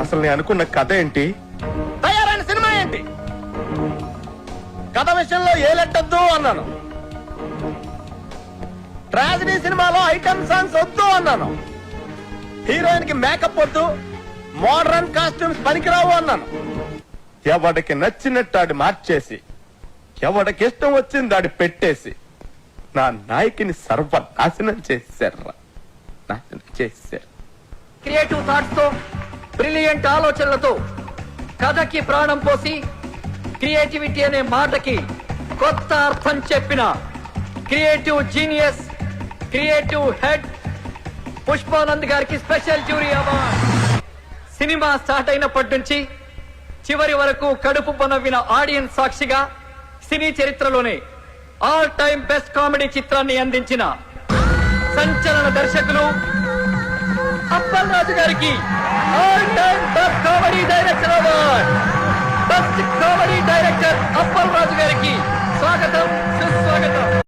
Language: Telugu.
అసలు నేను అనుకున్న కథ ఏంటి, తయారైన సినిమా ఏంటి? కథ విషయంలో ఏలెట్టద్దు అన్నాను, ట్రాజడీ సినిమాలో ఐటమ్ సాంగ్స్ వద్దు అన్నాను, హీరోయిన్ కి మేకప్ వద్దు, మోడర్న్ కాస్ట్యూమ్స్ పనికిరావు అన్నాను. ఎవడికి నచ్చినట్టు ఆడి మార్చేసి, ఎవడికి ఇష్టం వచ్చింది ఆడి పెట్టేసి నా నాయకిని సర్వనాశనం చేశారు. నాశనం చేశారు. క్రియేటివ్ థాట్స్ తో, బ్రిలియంట్ ఆలోచనలతో కథకి ప్రాణం పోసి క్రియేటివిటీ అనే మాటకి కొత్త అర్థం చెప్పిన creative genius, creative head Pushpanand గారికి special jury award. Cinema start అయినప్పటి నుంచి చివరి వరకు కడుపు పనవ్విన ఆడియన్స్ సాక్షిగా సినీ చరిత్రలోనే ఆల్ టైమ్ బెస్ట్ కామెడీ చిత్రాన్ని అందించిన సంచలన దర్శకులు అప్పల్ రాజు గారికి all time best comedy director award. Best comedy director Appal Raju గారికి